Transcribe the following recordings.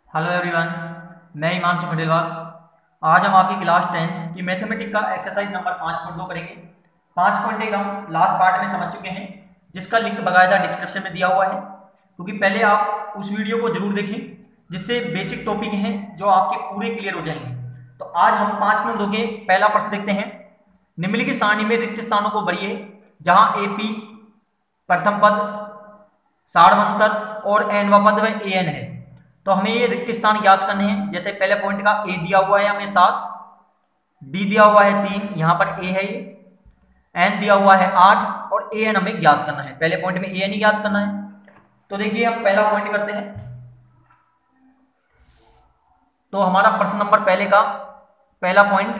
Hello everyone, मैं हिमांशु खंडेलवाल। आज हम आपकी क्लास 10th की मैथमेटिक का एक्सरसाइज नंबर 5.2 करेंगे। 5.1 हम लास्ट पार्ट में समझ चुके हैं, जिसका लिंक बाकायदा डिस्क्रिप्शन में दिया हुआ है, क्योंकि पहले आप उस वीडियो को जरूर देखें, जिससे बेसिक टॉपिक हैं जो आपके पूरे क्लियर हो जाएंगे। तो आज हम 5.2 के पहला प्रश्न देखते हैं। निम्नलिखित सारणी में रिक्त स्थानों को भरिए जहां AP प्रथम पद, सार्वंतर और एनवा पद व एन है। तो हमें ये रिक्त स्थान ज्ञात करने हैं। जैसे पहले पॉइंट का ए दिया हुआ है हमें 7, डी दिया हुआ है 3, यहाँ पर ए है, ये एन दिया हुआ है 8 और ए एन हमें ज्ञात करना है। पहले पॉइंट में ए एन ही ज्ञात करना है। तो देखिए हम पहला पॉइंट करते हैं। तो हमारा प्रश्न नंबर पहले का पहला पॉइंट,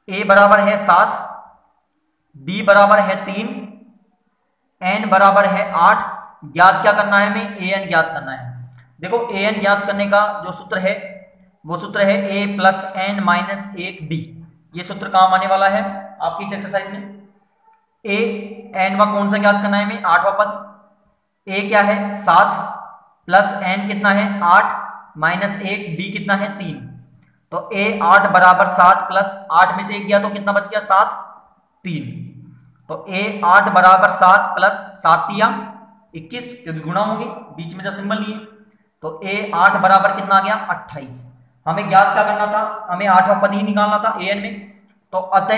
ए बराबर है 7, डी बराबर है 3, एन बराबर है 8। ज्ञात क्या करना है हमें? ए एन ज्ञात करना है। देखो ए एन ज्ञात करने का जो सूत्र है वो सूत्र है ए प्लस एन माइनस 1 डी। ये सूत्र काम आने वाला है आपकी इस एक्सरसाइज में। ए एन वा कौन सा ज्ञात करना है हमें? 8वां पद। ए क्या है? 7 प्लस एन कितना है? 8 माइनस 1 डी कितना है? 3। तो ए 8 बराबर 7 प्लस 8 में से 1 गया तो कितना बच गया? 7, 3। तो ए 8 बराबर 7 प्लस 7 दिया 21, क्योंकि गुणा होंगे, बीच में जो सिंबल नहीं है। तो ए 8 बराबर कितना आ गया? 28। हमें ज्ञात क्या करना था? हमें 8वां पद ही निकालना था ए एन में। तो अतः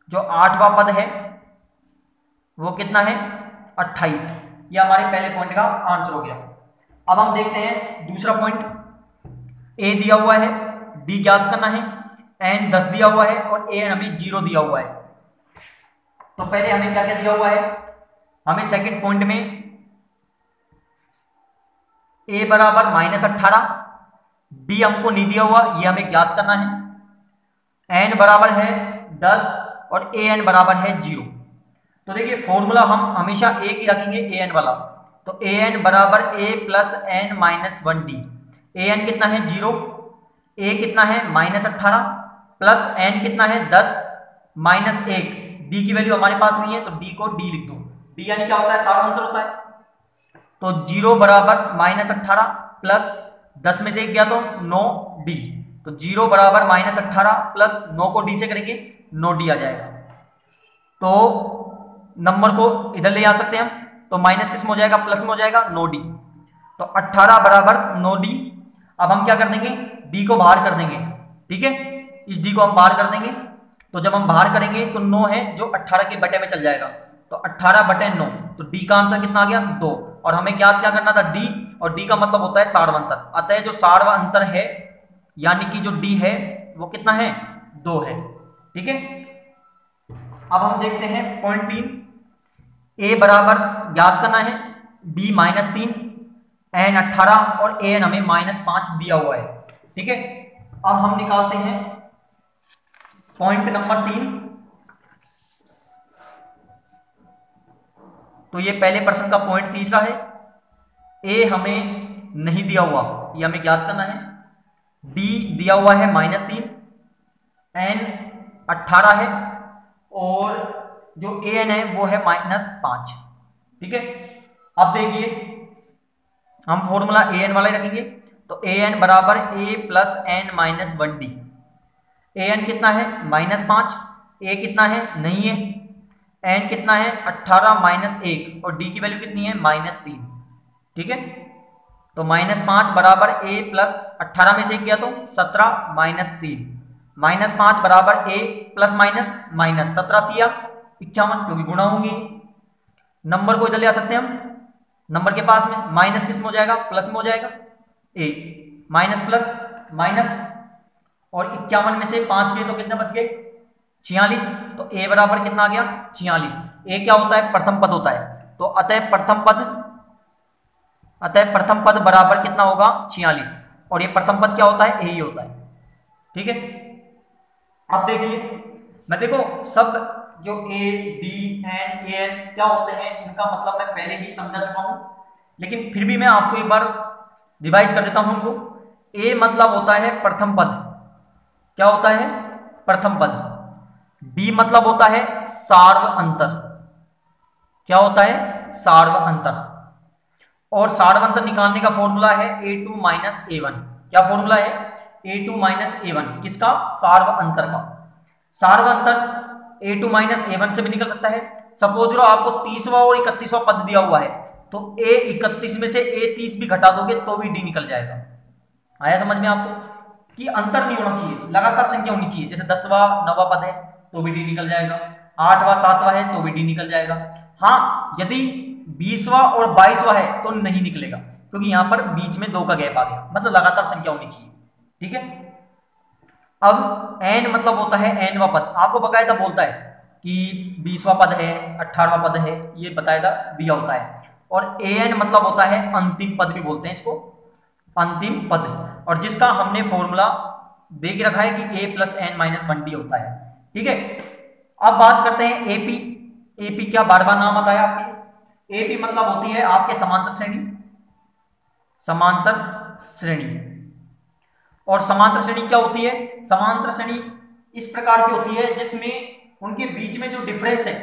जो 8वां पद है वो कितना है? 28। ये हमारे पहले पॉइंट का आंसर हो गया। अब हम देखते हैं दूसरा पॉइंट। ए दिया हुआ है, डी ज्ञात करना है, एन 10 दिया हुआ है और ए एन हमें 0 दिया हुआ है। तो पहले हमें क्या क्या दिया हुआ है? हमें सेकंड पॉइंट में ए बराबर -18, डी हमको नहीं दिया हुआ, ये हमें ज्ञात करना है। एन बराबर है 10 और ए एन बराबर है 0। तो देखिए फॉर्मूला हम हमेशा एक ही रखेंगे, ए एन वाला। तो ए एन बराबर ए plus N minus 1 D. A N कितना है? 0, ए कितना है? -18 प्लस एन कितना है? 10 माइनस 1। डी की वैल्यू हमारे पास नहीं है तो डी को डी लिख दो। डी यानी क्या होता है? सार्वंतर होता है। तो 0 बराबर -18 प्लस 10 में से 1 गया तो 9 डी। तो 0 बराबर -18 प्लस 9 को डी से करेंगे, 9 डी आ जाएगा। तो नंबर को इधर ले आ सकते हैं हम। तो माइनस किस में हो जाएगा? प्लस में हो जाएगा, 9 डी। तो 18 बराबर 9 डी। अब हम क्या कर देंगे? डी को बाहर कर देंगे। ठीक है, इस डी को हम बाहर कर देंगे। तो जब हम बाहर करेंगे तो 9 है जो 18 के बटे में चल जाएगा। तो 18 बटे 9, तो डी का आंसर कितना आ गया? 2। और हमें ज्ञात क्या करना था? डी, और डी का मतलब होता है सार्वंतर। अतः जो सार्वंतर है यानी कि जो डी है वो कितना है? 2 है। ठीक है, अब हम देखते हैं पॉइंट 3। ए बराबर ज्ञात करना है, डी -3, एन 18 और ए एन हमें -5 दिया हुआ है। ठीक है, अब हम निकालते हैं पॉइंट नंबर 3। तो ये पहले प्रश्न का पॉइंट तीसरा है। ए हमें नहीं दिया हुआ, ये हमें ज्ञात करना है। डी दिया हुआ है -3, एन 18 है और जो ए एन है वो है -5। ठीक है, अब देखिए हम फॉर्मूला ए एन वाला ही रखेंगे। तो ए एन बराबर ए plus N minus 1 D. A N कितना है? -5। ए कितना है? नहीं है। एन कितना है? 18 माइनस 1 और डी की वैल्यू कितनी है? -3। ठीक है, तो -5 बराबर ए प्लस 18 में से 1 गया तो 17 माइनस 3। -5 बराबर ए प्लस माइनस माइनस 17 दिया 51, क्योंकि गुणा होंगे। नंबर को इधर ले आ सकते हैं हम। नंबर के पास में माइनस किस में हो जाएगा? प्लस में हो जाएगा। ए माइनस प्लस माइनस, और 51 में से 5 गए तो कितने बच गए? 46। तो ए बराबर कितना आ गया? 46। ए क्या होता है? प्रथम पद होता है। तो अतः प्रथम पद बराबर कितना होगा? 46। और ये प्रथम पद क्या होता है? ए ही होता है। ठीक है, अब देखिए, मैं देखो सब जो a d n a n क्या होते हैं इनका मतलब मैं पहले ही समझा चुका हूं, लेकिन फिर भी मैं आपको एक बार रिवाइज कर देता हूं उनको। ए मतलब होता है प्रथम पद। क्या होता है? प्रथम पद। डी मतलब होता है सार्व अंतर। क्या होता है? सार्व अंतर। और सार्वंतर निकालने का फॉर्मूला है a2 माइनस a1। क्या फॉर्मूला है? a2 माइनस a1 किसका? सार्वंतर का। सार्वंतर a2 माइनस a1 से भी निकल सकता है। सपोज लो आपको 30वां और 31वां पद दिया हुआ है, तो a31 में से a30 भी घटा दोगे तो भी d निकल जाएगा। आया समझ में आपको कि अंतर नहीं होना चाहिए, लगातार संख्या होनी चाहिए। जैसे 10वां 9वां पद है तो भी डी निकल जाएगा, 8वां 7वां है तो भी डी निकल जाएगा। हाँ, यदि 20वां और 22वां है तो नहीं निकलेगा, क्योंकि यहां पर बीच में 2 का गैप आ गया, मतलब लगातार संख्या होनी चाहिए। ठीक है। अब n मतलब होता है nवां पद, आपको बकायदा बोलता है कि 20वां पद है 18वां पद है, ये बकायदा दिया होता है। और an मतलब होता है अंतिम पद भी बोलते हैं इसको, अंतिम पद, और जिसका हमने फॉर्मूला दे के रखा है कि a plus n minus 1d होता है। ठीक है। अब बात करते हैं एपी। एपी क्या बार बार नाम आता है आपके? एपी मतलब होती है आपके समांतर श्रेणी, समांतर श्रेणी। और समांतर श्रेणी क्या होती है? समांतर श्रेणी इस प्रकार की होती है जिसमें उनके बीच में जो डिफरेंस है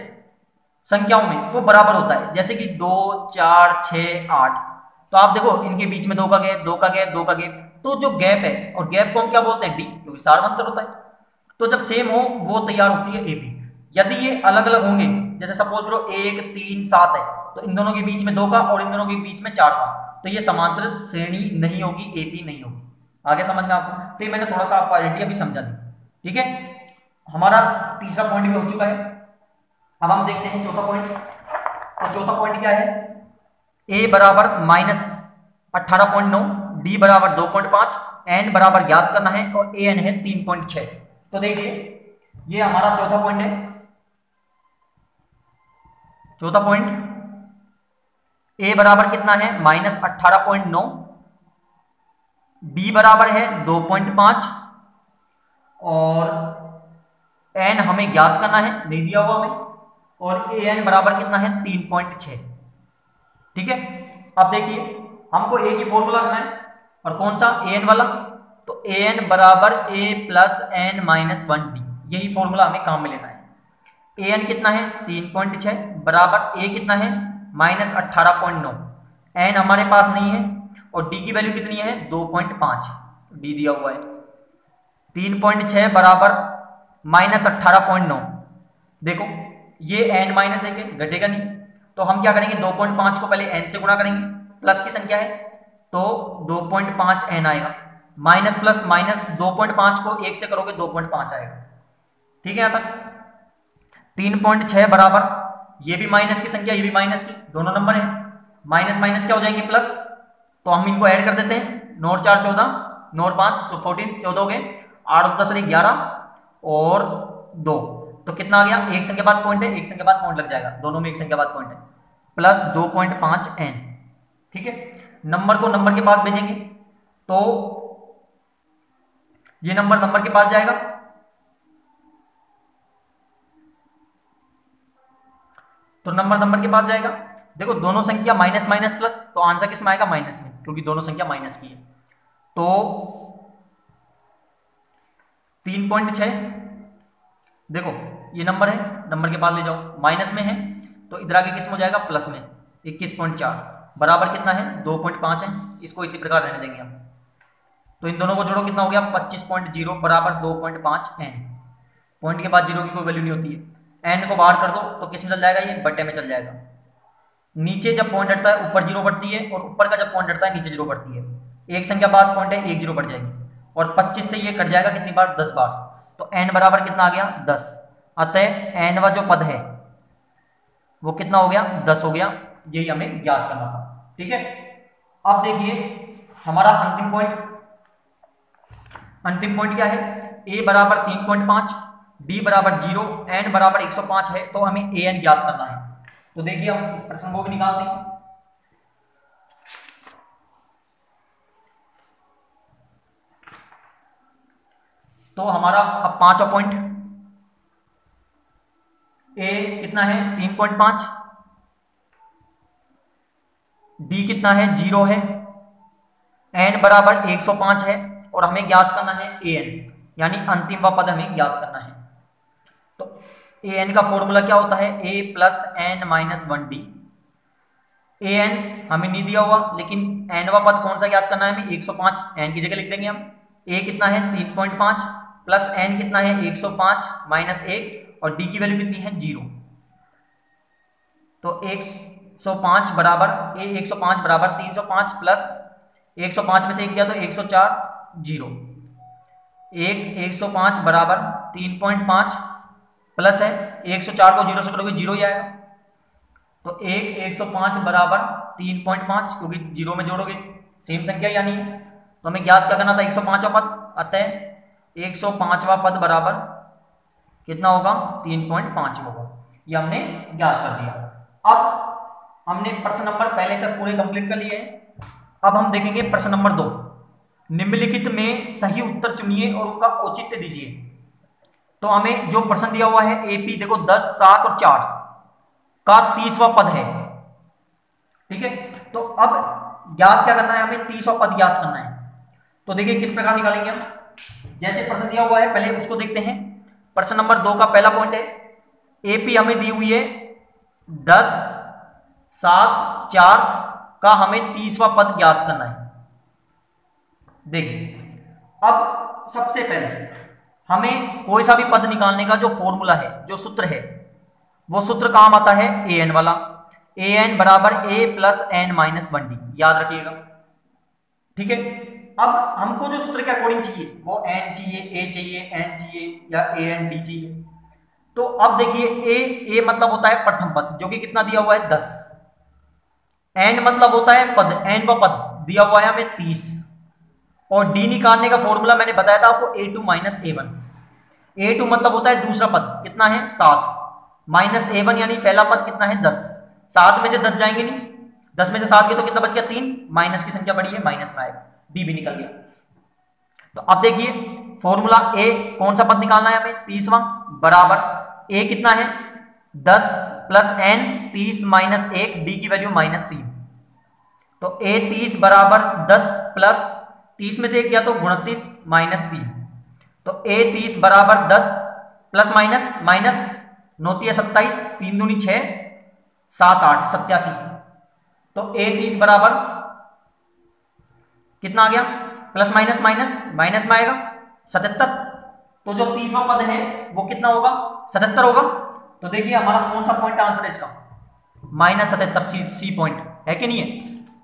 संख्याओं में वो बराबर होता है। जैसे कि 2 4 6 8, तो आप देखो इनके बीच में 2 का गैप 2 का गैप 2 का गैप, तो जो गैप है, और गैप को हम क्या बोलते हैं? डी, क्योंकि सार्वंतर होता है। तो जब सेम हो वो तैयार होती है एपी। यदि ये अलग अलग होंगे, जैसे सपोज करो 1 3 7 है, तो इन दोनों के बीच में 2 का और इन दोनों के बीच में 4 का, तो ये समांतर श्रेणी नहीं होगी, एपी नहीं होगी। आगे समझ में आपको? तो ये मैंने थोड़ा सा आपको आइडिया भी समझा दी। ठीक है। हमारा तीसरा पॉइंट भी हो चुका है। अब हम देखते हैं चौथा पॉइंट। तो चौथा पॉइंट क्या है? a बराबर माइनस 18.9, d बराबर 2.5, n बराबर ज्ञात करना है, और an है 3.6। तो देखिए ये हमारा चौथा पॉइंट है। चौथा पॉइंट, a बराबर कितना है? माइनस 18.9, b बराबर है 2.5, और n हमें ज्ञात करना है, नहीं दिया हुआ हमें, और an बराबर कितना है? 3.6। ठीक है। अब देखिए हमको a की फॉर्मूला करना है, और कौन सा? an वाला। तो an बराबर a plus n minus 1d, यही फॉर्मूला हमें काम में लेना है। an कितना है? 3.6 बराबर a कितना है? माइनस 18.9। n हमारे पास नहीं है, और d की वैल्यू कितनी है? 2.5, d दिया हुआ है। 3.6 बराबर माइनस 18.9, देखो ये n माइनस 1 है, घटेगा नहीं, तो हम क्या करेंगे? 2.5 को पहले n से गुणा करेंगे, प्लस की संख्या है तो 2.5 n आएगा, माइनस प्लस माइनस 2.5 को 1 से करोगे 2.5 आएगा। ठीक है यहां तक? 3.6 बराबर, ये भी माइनस की संख्या, ये भी माइनस की, दोनों नंबर है, माइनस माइनस क्या हो जाएंगे? प्लस। तो हम इनको ऐड कर देते हैं, 9 4 14, 9 5 14, 14 हो गए, 8 10 11 और 2, तो कितना आ गया? एक संख्या बाद पॉइंट है, एक संख्या बाद पॉइंट लग जाएगा, दोनों में एक संख्या बाद पॉइंट है, प्लस 2.5 n। ठीक है। नंबर को नंबर के पास भेजेंगे तो ये नंबर नंबर के पास जाएगा, तो नंबर नंबर के पास जाएगा। देखो दोनों संख्या माइनस माइनस प्लस, तो आंसर किसमें आएगा? माइनस में, क्योंकि दोनों संख्या माइनस की है। तो 3.6, देखो ये नंबर है, नंबर के पास ले जाओ, माइनस में है तो इधर आगे किस में हो जाएगा? प्लस में। 21.4 बराबर कितना है? 2.5 है, इसको इसी प्रकार रहने देंगे हम। तो इन दोनों को जोड़ो, कितना हो गया? 25.0 बराबर 2.5 n। पॉइंट के बाद जीरो की कोई वैल्यू नहीं होती है। n को बाहर कर दो तो किस में चल जाएगा? ये बट्टे में चल जाएगा। नीचे जब पॉइंट हटता है ऊपर जीरो बढ़ती है, और ऊपर का जब पॉइंट हटता है नीचे जीरो बढ़ती है। एक संख्या बाद पॉइंट है, एक जीरो बढ़ जाएगी, और 25 से ये कट जाएगा कितनी बार? 10 बार। तो n बराबर कितना आ गया? 10। अतः n वा जो पद है वो कितना हो गया? 10 हो गया। यही हमें ज्ञात करना था। ठीक है। अब देखिए हमारा अंतिम पॉइंट क्या है? a बराबर 3.5, b बराबर 0, n बराबर 105 है, तो हमें an ज्ञात करना है। तो देखिए हम इस प्रश्न को भी निकालते हैं। तो हमारा अब पांचवा पॉइंट, a कितना है? 3.5, b कितना है? 0 है, n बराबर 105 है, और हमें ज्ञात करना है an, यानी अंतिम व पद हमें ज्ञात करना है। तो an का फॉर्मूला क्या होता है? a plus n minus 1d। A n हमें नहीं दिया हुआ, लेकिन एनवा पद कौन सा ज्ञात करना है हमें, 105 एन की जगह लिख देंगे हम। ए कितना है 3.5 प्लस एन कितना है 105 माइनस 1 और डी की वैल्यू कितनी है 0। तो 105 बराबर ए 105 बराबर 305 प्लस 105 में से 1 गया तो 104 0। 105 बराबर 3.5 प्लस है 104 को 0 से करोगे 0 ही आएगा। तो 105 बराबर 3.5 क्योंकि 0 में जोड़ोगे सेम संख्या यानी है। तो हमें ज्ञात क्या करना था 105वां पद, अतः 105वां पद बराबर कितना होगा 3.5 होगा। ये हमने ज्ञात कर दिया। अब हमने प्रश्न नंबर पहले तक पूरे कंप्लीट कर लिए हैं। अब हम देखेंगे प्रश्न नंबर 2। निम्नलिखित में सही उत्तर चुनिए और उनका औचित्य दीजिए। तो हमें जो प्रश्न दिया हुआ है एपी देखो 10, 7 और 4 का 30वां पद है, ठीक है। तो अब ज्ञात क्या करना है हमें 30वां पद ज्ञात करना है। तो देखिए किस प्रकार निकालेंगे हम। जैसे प्रश्न दिया हुआ है पहले उसको देखते हैं। प्रश्न नंबर 2 का पहला पॉइंट है एपी हमें दी हुई है 10, 7, 4 का हमें 30वां पद ज्ञात करना है। देखिए अब सबसे पहले हमें कोई सा भी पद निकालने का जो फॉर्मूला है, जो सूत्र है, वो सूत्र काम आता है ए एन वाला। ए एन बराबर ए प्लस एन माइनस 1 डी, याद रखिएगा, ठीक है। अब हमको जो सूत्र के अकॉर्डिंग चाहिए वो एन चाहिए, ए चाहिए, एन चाहिए या ए एन डी चाहिए। तो अब देखिए ए मतलब होता है प्रथम पद जो कि कितना दिया हुआ है 10। एन मतलब होता है पद, एन व पद दिया हुआ है हमें 30। और डी निकालने का फॉर्मूला मैंने बताया था आपको A two minus A one. A two मतलब होता है दूसरा पद कितना है 7 माइनस ए वन यानी पहला पद कितना है 10। 7 में से 10 जाएंगे नहीं, 10 में से 7 गए तो कितना बच गया 3, माइनस की संख्या बड़ी है माइनस में आएगा, डी भी निकल गया। तो अब देखिए फॉर्मूला ए कौन सा पद निकालना है हमें 30वां बराबर ए कितना है 10 प्लस एन 30 माइनस 1 डी की वैल्यू माइनस 3। तो ए 30 बराबर 10 प्लस 30 में से 1 गया तो 29 माइनस 3। तो ए 30 बराबर 10 प्लस माइनस माइनस 9 × 27 3 दूनी 6 7 8 87। तो ए 30 बराबर कितना आ गया प्लस माइनस माइनस माइनस में आएगा 77। तो जो 30वां पद है वो कितना होगा 77 होगा। तो देखिए हमारा कौन सा पॉइंट आंसर है इसका -77 सी पॉइंट है कि नहीं है,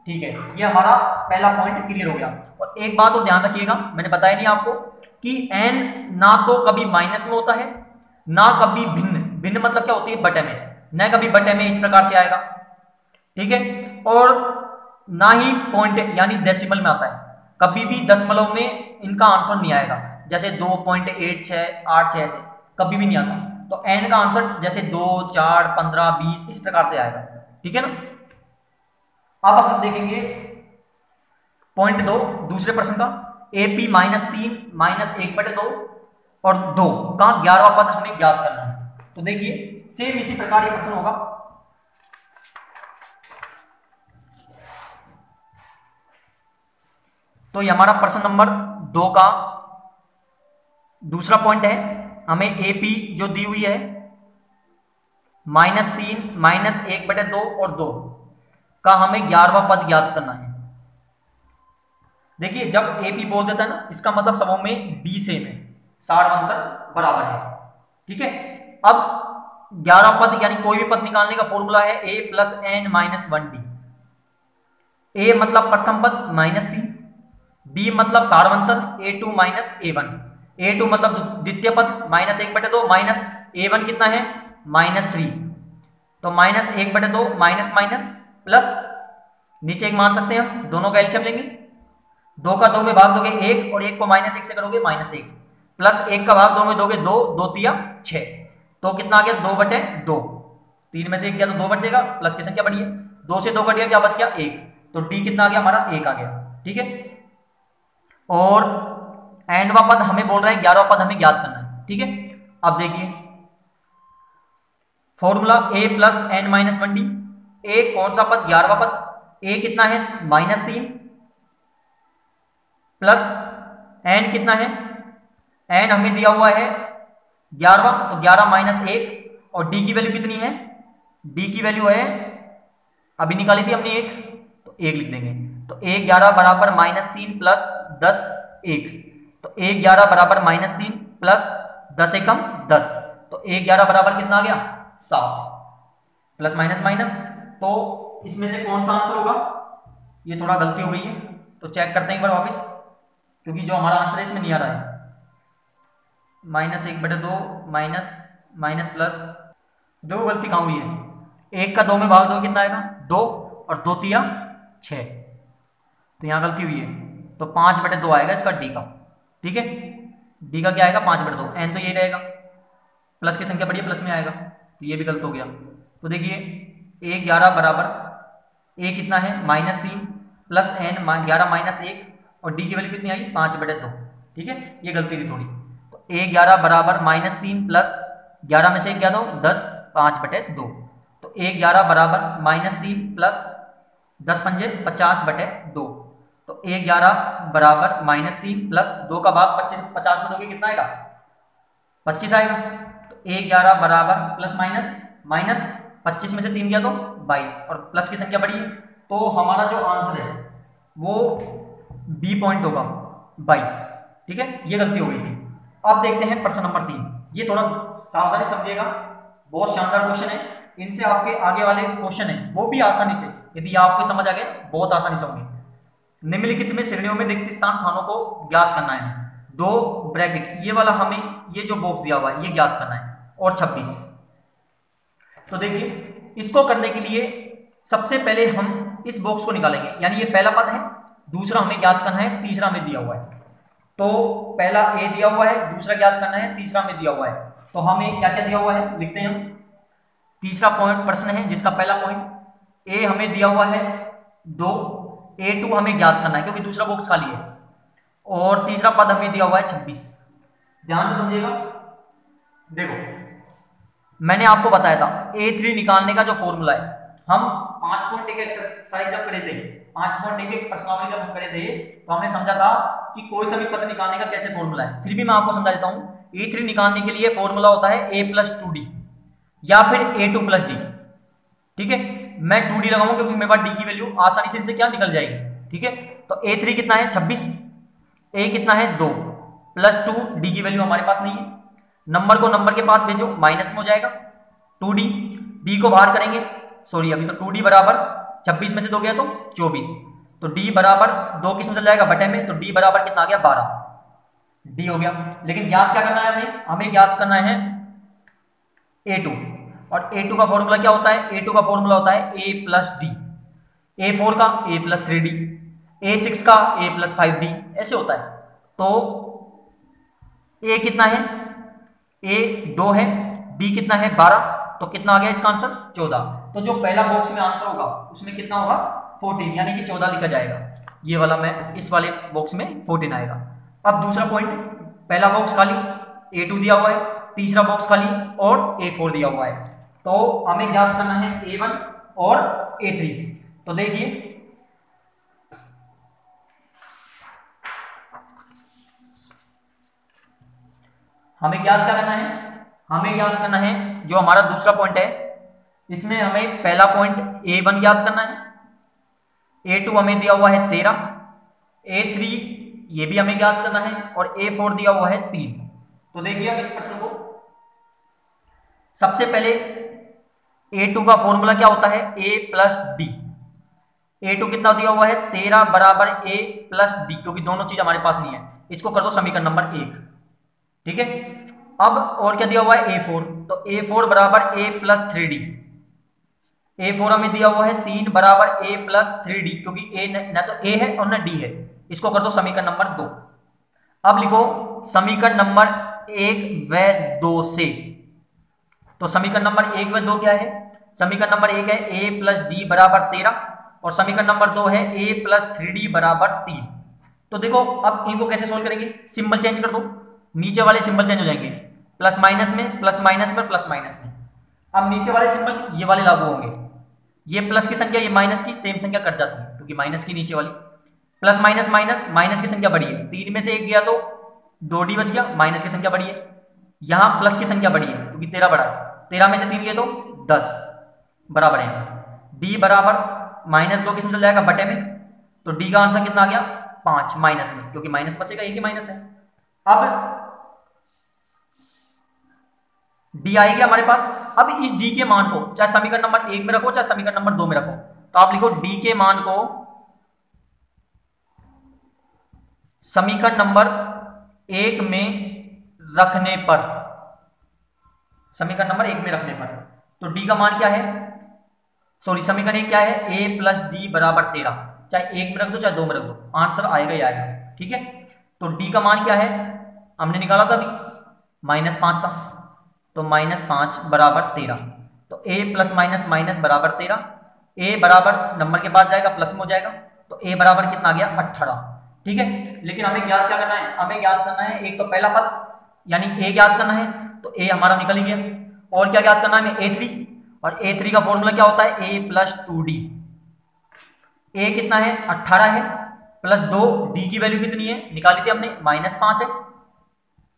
ठीक है। ये हमारा पहला पॉइंट क्लियर हो गया। और एक बात और ध्यान रखिएगा, मैंने बताया नहीं आपको कि एन ना तो कभी माइनस में होता है ना कभी भिन्न, भिन्न मतलब क्या होती है बटे में, न कभी बटे में इस प्रकार से आएगा, ठीक है। और ना ही पॉइंट यानी डेसिमल में आता है, कभी भी दशमलव में इनका आंसर नहीं आएगा, जैसे 2.8686 ऐसे कभी भी नहीं आता। तो एन का आंसर जैसे 2, 4, 15, 20 इस प्रकार से आएगा, ठीक है ना। अब हम देखेंगे पॉइंट 2 दूसरे प्रश्न का। एपी -3 -1/2 और 2 का 11वां पद हमें ज्ञात करना है। तो देखिए सेम इसी प्रकार ये प्रश्न होगा। तो ये हमारा प्रश्न नंबर 2 का दूसरा पॉइंट है। हमें एपी जो दी हुई है -3 -1/2 और 2 का हमें 11वां पद ज्ञात करना है। देखिए जब एपी बोल देता है ना, इसका मतलब सबों में बी सेम है, सारवंतर बराबर है, ठीक है। अब 11 पद यानी कोई भी पद निकालने का फॉर्मूला है ए प्लस एन माइनस 1 डी। ए मतलब प्रथम पद -3, बी मतलब सारवंतर a2 माइनस a1, a2 मतलब द्वितीय पद -1/2 माइनस a1 कितना है -3। तो -1/2 माइनस माइनस प्लस नीचे एक मान सकते हैं हम, दोनों का एलसीएम लेंगे, 2 का 2 में भाग दोगे 1 और 1 को -1 से करोगे -1 प्लस 1 का भाग 2 में दोगे 2, 2 तिया 6। तो कितना आ गया 2/2, 3 में से 1 गया तो 2 बटेगा, प्लस की संख्या बढ़ी है, 2 से 2 कट गया, क्या बच गया 1। तो डी कितना आ गया हमारा 1 आ गया, ठीक है। और एंडवा पद हमें बोल रहे हैं 11वां पद हमें ज्ञात करना है, ठीक है। अब देखिए formula a plus N minus 1 D. ए कौन सा पद 11वां पद, ए कितना है -3 प्लस एन कितना है, एन हमें दिया हुआ है 11वां, तो 11 - 1 और डी की वैल्यू कितनी है, डी की वैल्यू है अभी निकाली थी हमने एक, तो एक लिख देंगे। तो 1 11 बराबर -3 प्लस 10 1, तो 1 11 बराबर -3 प्लस 10 एकम 10, तो 1 11 बराबर कितना आ गया 7, प्लस माइनस माइनस। तो इसमें से कौन सा आंसर होगा, ये थोड़ा गलती हो गई है तो चेक करते हैं एक बार वापस, क्योंकि जो हमारा आंसर है इसमें नहीं आ रहा है। -1/2 माइनस माइनस प्लस, देखो गलती कहाँ हुई है, 1 का 2 में भाग दो कितना आएगा 2, और 2 तिया 6, तो यहाँ गलती हुई है, तो 5/2 आएगा इसका डी का। ठीक है, डी का क्या आएगा 5/2, एन तो यही रहेगा, प्लस की संख्या बढ़िया प्लस में आएगा, तो ये भी गलत हो गया। तो देखिए 1 11 बराबर ए कितना है -3 प्लस एन 11 माइनस 1, और डी की वैल्यू कितनी आई 5/2। ठीक है, ये गलती थी थोड़ी। तो 1 11 बराबर -3 प्लस 11 में से 1 गया तो 10 5/2, तो 1 11 बराबर -3 प्लस 10 पंजे 50/2, तो 1 11 बराबर -3 प्लस 2 का भाग 25 50 में दोगे कितना आएगा 25 आएगा। तो 1 11 बराबर प्लस माइनस माइनस 25 में से 3 गया तो 22, और प्लस की संख्या बढ़ी है, तो हमारा जो आंसर है वो बी पॉइंट होगा 22। ठीक है, ये गलती हो गई थी। अब देखते हैं प्रश्न नंबर 3, ये थोड़ा सावधानी समझिएगा, बहुत शानदार क्वेश्चन है, इनसे आपके आगे वाले क्वेश्चन है वो भी आसानी से, यदि आपको समझ आ गए बहुत आसानी से होंगे। निम्नलिखित में श्रेणियों में रिक्त स्थान खानों को ज्ञात करना है, 2 ब्रैकेट ये वाला, हमें ये जो बॉक्स दिया हुआ है ये ज्ञात करना है, और 26। तो देखिए इसको करने के लिए सबसे पहले हम इस बॉक्स को निकालेंगे, यानी ये पहला पद है, दूसरा हमें ज्ञात करना है, तीसरा हमें दिया हुआ है। तो पहला ए दिया हुआ है, दूसरा ज्ञात करना है, तीसरा हमें दिया हुआ है। तो हमें क्या क्या दिया हुआ है लिखते हैं हम। तीसरा पॉइंट प्रश्न है जिसका पहला पॉइंट ए हमें दिया हुआ है 2, A2 हमें ज्ञात करना है क्योंकि दूसरा बॉक्स खाली है, और तीसरा पद हमें दिया हुआ है 26। ध्यान से समझिएगा, देखो मैंने आपको बताया था A3 निकालने का जो फॉर्मूला है, हम 5.1 एक्सरसाइज जब करे थे, 5.1 प्रश्नावली जब हम करे थे, तो हमने समझा था कि कोई सा भी पद निकालने का कैसे फॉर्मूला है। फिर भी मैं आपको समझा देता हूं, A3 निकालने के लिए फॉर्मूला होता है A + 2D या फिर A2 + D। ठीक है, मैं 2D लगाऊंगा क्योंकि मेरे पास D की वैल्यू आसानी से इनसे क्या निकल जाएगी। ठीक है, तो A3 कितना है 26, A कितना है 2 + 2, D की वैल्यू हमारे पास नहीं है, नंबर को नंबर के पास भेजो माइनस में हो जाएगा 2D, D को बाहर करेंगे, सॉरी अभी तो 2D बराबर 26 में से 2 गया तो 24, तो D बराबर 2 किस में चल जाएगा बटे में, तो D बराबर कितना आ गया 12, D हो गया। लेकिन ज्ञात क्या करना है हमें, हमें ज्ञात करना है A2, और A2 का फॉर्मूला क्या होता है, A2 का फॉर्मूला होता है A + D, A4 का A + 3D, A6 का A + 5D, ऐसे होता है। तो A कितना है, A 2 है, B कितना है 12, तो कितना आ गया इसका आंसर 14। तो जो पहला बॉक्स में आंसर होगा उसमें कितना होगा 14, यानी कि 14 लिखा जाएगा, ये वाला में इस वाले बॉक्स में 14 आएगा। अब दूसरा पॉइंट, पहला बॉक्स खाली A2 दिया हुआ है, तीसरा बॉक्स खाली और A4 दिया हुआ है, तो हमें ज्ञात करना है A1 और A3। तो देखिए हमें ज्ञात क्या करना है, हमें ज्ञात करना है जो हमारा दूसरा पॉइंट है, इसमें हमें पहला पॉइंट A1 ज्ञात करना है, A2 हमें दिया हुआ है 13, A3 ये भी हमें ज्ञात करना है, और A4 दिया हुआ है 3। तो देखिए अब इस प्रश्न को सबसे पहले A2 का फॉर्मूला क्या होता है A + D, A2 कितना दिया हुआ है 13 बराबर A + D, क्योंकि दोनों चीज हमारे पास नहीं है, इसको कर दो समीकरण नंबर 1। ठीक है, अब और क्या दिया हुआ है A4, तो A4 बराबर A + 3D, A4 हमें दिया हुआ है 3 बराबर A + 3D, क्योंकि A ना तो A है और ना D है, इसको कर दो समीकरण नंबर 2। अब लिखो समीकरण नंबर 1 व 2 से, तो समीकरण नंबर 1 व 2 क्या है, समीकरण नंबर 1 है A + D बराबर 13, और समीकरण नंबर 2 है A + 3D बराबर 3। तो देखो अब इनको कैसे सोल्व करेंगे, सिंबल चेंज कर दो, नीचे वाले सिंबल चेंज हो जाएंगे, प्लस माइनस में प्लस माइनस में प्लस माइनस में। अब नीचे वाले सिंबल ये वाले लागू होंगे, ये प्लस की संख्या ये माइनस की सेम संख्या कट जाती है, क्योंकि माइनस की नीचे वाली, प्लस माइनस माइनस, माइनस की संख्या बढ़ी है, 3 में से 1 गया तो 2D बच गया, माइनस की संख्या बढ़ी है, यहाँ प्लस की संख्या बढ़ी है क्योंकि 13 बढ़ा है, 13 में से 3 गए तो 10 बराबर है, डी बराबर -2 किसमें चल जाएगा, बटे में। तो डी का आंसर कितना आ गया, 5 माइनस में, क्योंकि माइनस बचेगा, एक ही माइनस है। अब डी आ गया हमारे पास। अब इस डी के मान को चाहे समीकरण नंबर 1 में रखो चाहे समीकरण नंबर 2 में रखो, तो आप लिखो डी के मान को समीकरण नंबर 1 में रखने पर, समीकरण नंबर 1 में रखने पर, तो डी का मान क्या है, सॉरी समीकरण 1 क्या है, a प्लस डी बराबर 13, चाहे 1 में रख दो चाहे 2 में रख दो, आंसर आएगा ही आएगा। ठीक है, तो डी का मान क्या है, हमने निकाला था अभी, -5 था, तो -5 बराबर 13, तो a प्लस माइनस माइनस बराबर 13, a बराबर नंबर के पास जाएगा प्लस में हो जाएगा, तो a बराबर कितना आ गया, 18। ठीक है, लेकिन हमें ज्ञात क्या करना है, हमें ज्ञात करना है एक तो पहला पद यानी a ज्ञात करना है, तो a हमारा निकल ही गया। और क्या ज्ञात करना है हमें, a3, और a3 का फॉर्मूला क्या होता है, a प्लस 2d। a कितना है, 18 है, प्लस 2, d की वैल्यू कितनी है, निकाली थी हमने, -5 है,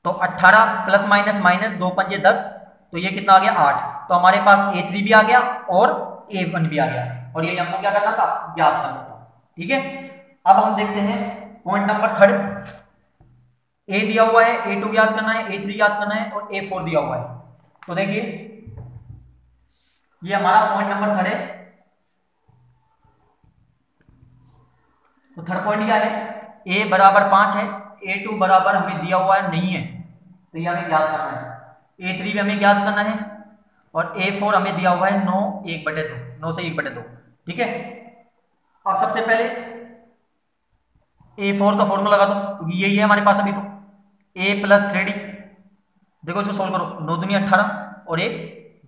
तो 18 प्लस माइनस माइनस 2 पंजे 10, तो ये कितना आ गया, 8। तो हमारे पास a3 भी आ गया और a1 भी आ गया, और ये हमको क्या करना था, ज्ञात करना था। ठीक है, अब हम देखते हैं पॉइंट नंबर 3, a दिया हुआ है, a2 ज्ञात करना है, a3 ज्ञात करना है और a4 दिया हुआ है। तो देखिए ये हमारा पॉइंट नंबर 3 है। तो थर्ड पॉइंट क्या है, a बराबर 5 है, a2 बराबर हमें दिया हुआ है नहीं है, तो ये हमें ज्ञात करना है, a3 भी हमें ज्ञात करना है, और a4 हमें दिया हुआ है 9 1/2, 9 से 1/2। ठीक है, अब सबसे पहले a4 का फॉर्मूला लगा दो, क्योंकि यही है हमारे पास अभी। तो a प्लस 3d, देखो इसको सोल्व करो, 9 दूनी 18 और 1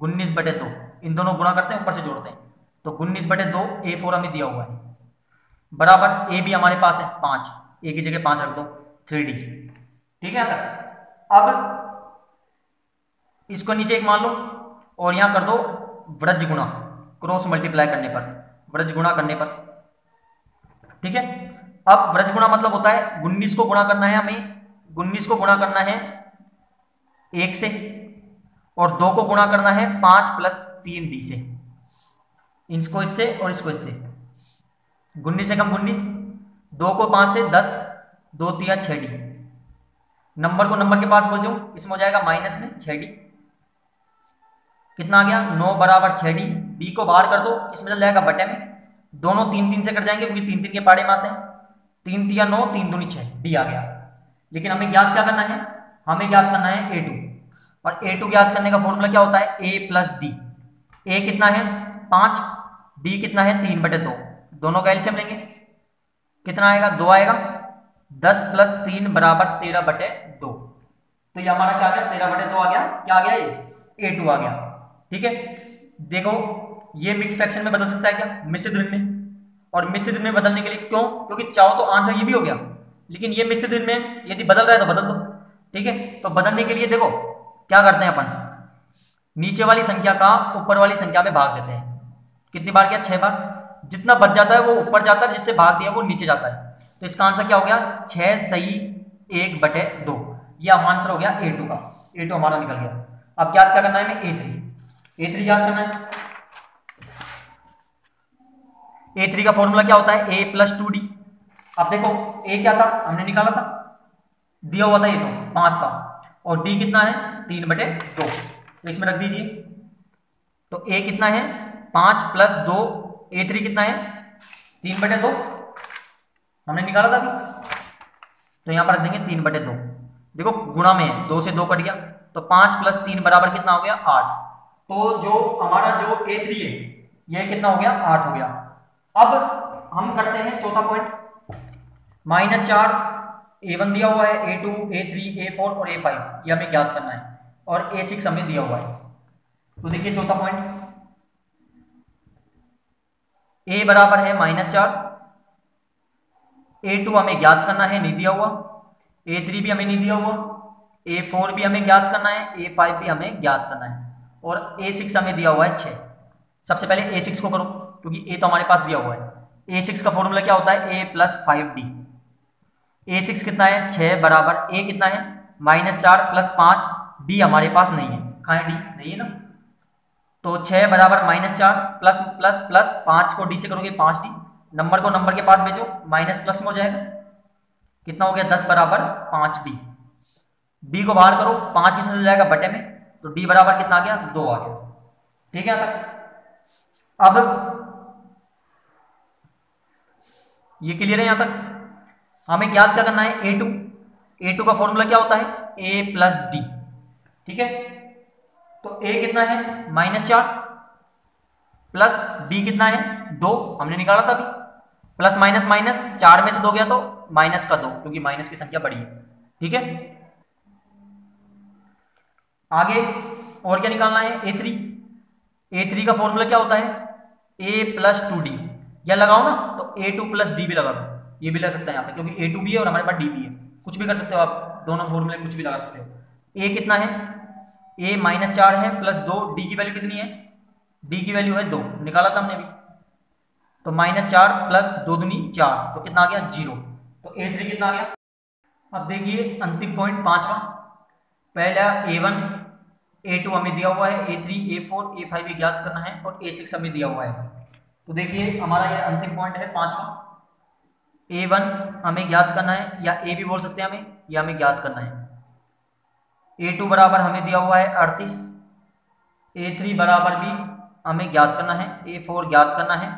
19/2, इन दोनों गुणा करते हैं ऊपर से जोड़ते हैं, तो 19/2 a4 हमें दिया हुआ है, बराबर a भी हमारे पास है 5, a की जगह 5 रख दो, 3d। ठीक है, तक अब इसको नीचे एक मान लो और यहां कर दो व्रज गुणा, क्रॉस मल्टीप्लाई करने पर, व्रज गुणा करने पर। ठीक है, अब व्रज गुणा मतलब होता है 19 को गुणा करना है हमें, 19 को गुणा करना है 1 से, और 2 को गुणा करना है 5 प्लस 3d से, इसको इससे और इसको इससे, 19 से कम 19, 2 को 5 से 10, 2 तिया 6d, नंबर को नंबर के पास पहुंचो, इसमें हो जाएगा माइनस में 6d, कितना आ गया 9 बराबर 6d, d को बाहर कर दो, इसमें चल जाएगा बटे में, दोनों 3 3 से कट जाएंगे क्योंकि 3 3 के पाड़े में आते हैं, 3 तिया 9, 3 दूनी 6, d आ गया। लेकिन हमें ज्ञात क्या करना है, हमें ज्ञात करना है a2, और a2 ज्ञात करने का फॉर्मूला क्या होता है, a प्लस डी। a कितना है 5, d कितना है 3/2, दोनों का एलसीएम लेंगे, कितना आएगा 2 आएगा, 10 प्लस 3 बराबर 13/2, तो ये हमारा क्या आ गया 13/2 आ गया, क्या आ गया ये a2 आ गया। ठीक है, देखो ये मिक्स फ्रैक्शन में बदल सकता है क्या, मिश्रित ऋण में, और मिश्रित ऋण में बदलने के लिए क्यों, क्योंकि चाहो तो आंसर ये भी हो गया, लेकिन ये मिश्रित ऋण में यदि बदल रहा है तो बदल दो। ठीक है, तो बदलने के लिए देखो क्या करते हैं अपन, नीचे वाली संख्या का ऊपर वाली संख्या में भाग देते हैं, कितनी बार किया 6 बार, जितना बच जाता है वो ऊपर जाता है, जिससे भाग दिया वो नीचे जाता है, तो इसका आंसर क्या हो गया 6 सही 1/2, ये आंसर हो गया a2 का, a2 हमारा निकल गया। अब ज्ञात क्या करना है हमें a3 ज्ञात करना है। a3 का फॉर्मूला क्या होता है, a प्लस 2d। अब देखो a क्या था, हमने निकाला था, दिया हुआ था ये तो 5 था, और d कितना है 3/2, तो इसमें रख दीजिए, तो a कितना है 5 प्लस 2, a3 कितना है 3/2, हमने निकाला था अभी, तो यहां पर रख देंगे 3/2, देखो गुणा में है, 2 से 2 कट गया, तो 5 प्लस 3 बराबर कितना हो गया 8, तो जो हमारा जो a3 है यह कितना हो गया 8 हो गया। अब हम करते हैं चौथा पॉइंट, -4 a1 दिया हुआ है, a2 a3 a4 और a5 ये हमें ज्ञात करना है, और a6 हमें दिया हुआ है। तो देखिए चौथा पॉइंट, a बराबर है -4, a2 हमें ज्ञात करना है, नहीं दिया हुआ, a3 भी हमें नहीं दिया हुआ, a4 भी हमें ज्ञात करना है, a5 भी हमें ज्ञात करना है, और a6 हमें दिया हुआ है 6। सबसे पहले a6 को करो, क्योंकि a तो हमारे पास दिया हुआ है। a6 का फॉर्मूला क्या होता है, a प्लस 5d। a6 कितना है 6 बराबर a कितना है -4 प्लस 5, d हमारे पास नहीं है, कहाँ है d, नहीं है ना, तो 6 बराबर -4 प्लस प्लस प्लस 5 को डी से करोगे 5d, नंबर को नंबर के पास भेजो माइनस प्लस में हो जाएगा, कितना हो गया 10 बराबर 5d। डी को बाहर करो 5 किसमें चल जाएगा बटे में, तो डी बराबर कितना आ गया 2 आ गया। ठीक है, तक अब ये क्लियर है यहां तक। हमें ज्ञात क्या करना है a2, a2 का फॉर्मूला क्या होता है a प्लस डी। ठीक है, तो a कितना है -4 प्लस d कितना है 2, हमने निकाला था अभी, प्लस माइनस माइनस 4 में से 2 गया तो माइनस का 2, क्योंकि माइनस की संख्या बड़ी है। ठीक है, आगे और क्या निकालना है a3, a3 का फॉर्मूला क्या होता है a प्लस 2d, या लगाओ ना तो a2 प्लस डी भी लगा दो, ये भी लग सकता है यहाँ पे, क्योंकि a2 भी है और हमारे पास d भी है, कुछ भी कर सकते हो आप, दोनों फॉर्मूले कुछ भी लगा सकते हो। a कितना है a -4 है प्लस 2, d की वैल्यू कितनी है, d की वैल्यू है 2, निकाला था हमने भी, तो -4 प्लस 2 दूनी 4, तो कितना आ गया 0, तो a3 कितना आ गया। अब देखिए अंतिम पॉइंट पांचवा, पहला a1 a2 हमें दिया हुआ है, a3 a4 a5 भी ज्ञात करना है और a6 हमें दिया हुआ है। तो देखिए हमारा ये अंतिम पॉइंट है पांचवा, a1 हमें ज्ञात करना है, या a भी बोल सकते हैं हमें, या हमें ज्ञात करना है। a2 बराबर हमें दिया हुआ है 38, a3 बराबर भी हमें ज्ञात करना है, a4 ज्ञात करना है,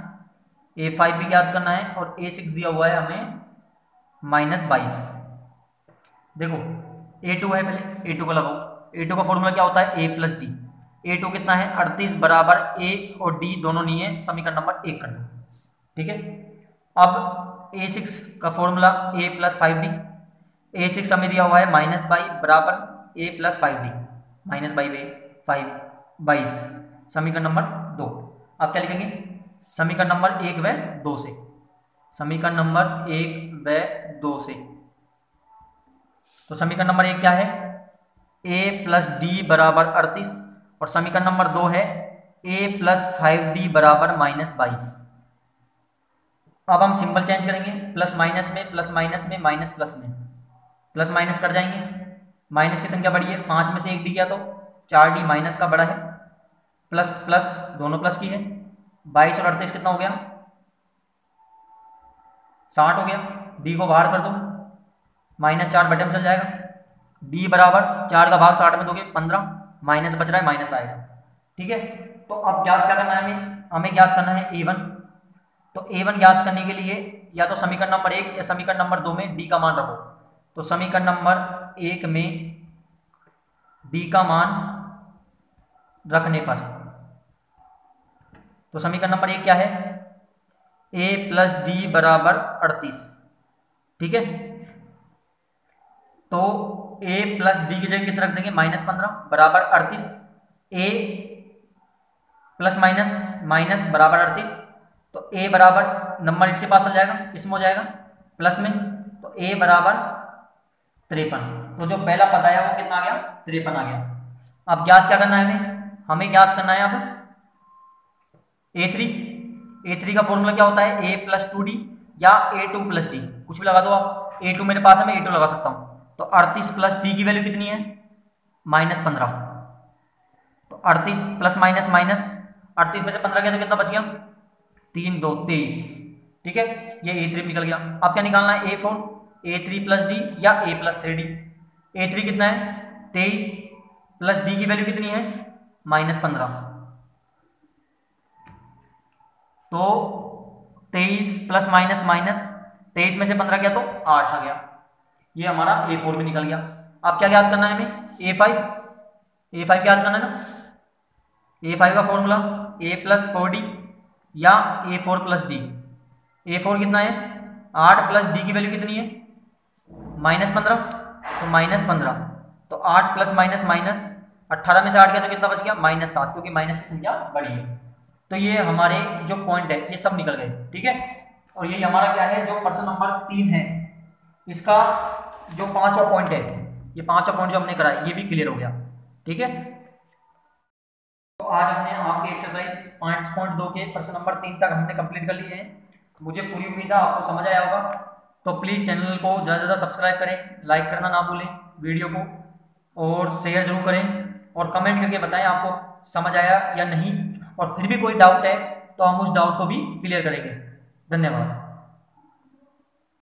a5 भी ज्ञात करना है और a6 दिया हुआ है हमें -22। देखो a2 है, पहले a2 को लगाओ, a2 का फॉर्मूला क्या होता है a प्लस डी, a2 कितना है 38 बराबर a और d दोनों नहीं है, समीकरण नंबर 1 कर लो। ठीक है, अब a6 का formula a plus 5d, a6 हमें दिया हुआ है -22 बराबर a प्लस 5d, -22 समीकरण नंबर 2। अब क्या लिखेंगे समीकरण नंबर 1 व 2 से, समीकरण नंबर 1 व 2 से, तो समीकरण नंबर 1 क्या है a प्लस डी बराबर 38 और समीकरण नंबर 2 है a प्लस 5d बराबर -22। अब हम सिंबल चेंज करेंगे, प्लस माइनस में प्लस माइनस में माइनस प्लस में, प्लस माइनस कर जाएंगे, माइनस की संख्या बड़ी है, 5 में से 1 डी गया तो 4d माइनस का बड़ा है, प्लस प्लस दोनों प्लस की है, 22 और 38 कितना हो गया 60 हो गया, d को बाहर कर दो -4 बटे में चल जाएगा, d बराबर 4 का भाग 60 में दोगे 15, माइनस बच रहा है माइनस आएगा। ठीक है, तो अब ज्ञात क्या करना है हमें ज्ञात करना है a1, तो a1 ज्ञात करने के लिए या तो समीकरण नंबर 1 या समीकरण नंबर 2 में d का मान रखो, तो समीकरण नंबर 1 में d का मान रखने पर, तो समीकरण नंबर 1 क्या है a प्लस डी बराबर 38। ठीक है, तो a प्लस डी की जगह कितना रख देंगे -15 बराबर 38, a प्लस माइनस माइनस बराबर 38, तो a बराबर नंबर इसके पास चल जाएगा, किसमें हो जाएगा प्लस में, तो a बराबर 53, तो जो पहला पद आया वो कितना आ गया 53 आ गया। अब ज्ञात क्या करना है हमें ज्ञात करना है अब a3 का फॉर्मूला क्या होता है a प्लस 2d या a2 प्लस डी, कुछ भी लगा दो आप, a2 मेरे पास है मैं a2 लगा सकता हूं, तो 38 प्लस डी की वैल्यू कितनी है -15, तो 38 प्लस माइनस माइनस 38 में से 15 गया तो कितना बच गया 3 2 23। ठीक है, ये a3 निकल गया। अब क्या निकालना है a4, a3 प्लस डी या a प्लस 3d, a3 कितना है 23 प्लस डी की वैल्यू कितनी है -15, तो 23 प्लस माइनस माइनस 23 में से 15 गया तो 8 आ गया, ये हमारा a4 भी निकल गया। अब क्या ज्ञात करना है हमें a5 ज्ञात करना है ना, a5 का फॉर्मूला a प्लस 4d या a4 प्लस डी, a4 कितना है 8 प्लस डी की वैल्यू कितनी है -15, तो -15, तो 8 प्लस माइनस माइनस 18 में से 8 गया तो कितना बच गया -7, क्योंकि माइनस की संख्या बड़ी है। तो ये हमारे जो पॉइंट है ये सब निकल गए। ठीक है, और ये हमारा क्या है जो प्रश्न नंबर 3 है, इसका जो 5वां पॉइंट है, ये 5वां पॉइंट जो हमने करा है ये भी क्लियर हो गया। ठीक है, तो आज हमने आपके एक्सरसाइज 5.2 के प्रश्न नंबर 3 तक हमने कंप्लीट कर लिए हैं। मुझे पूरी उम्मीद है आपको समझ आया होगा, तो प्लीज़ चैनल को ज़्यादा से ज़्यादा सब्सक्राइब करें, लाइक करना ना भूलें वीडियो को, और शेयर जरूर करें, और कमेंट करके बताएं आपको समझ आया या नहीं, और फिर भी कोई डाउट है तो हम उस डाउट को भी क्लियर करेंगे। धन्यवाद।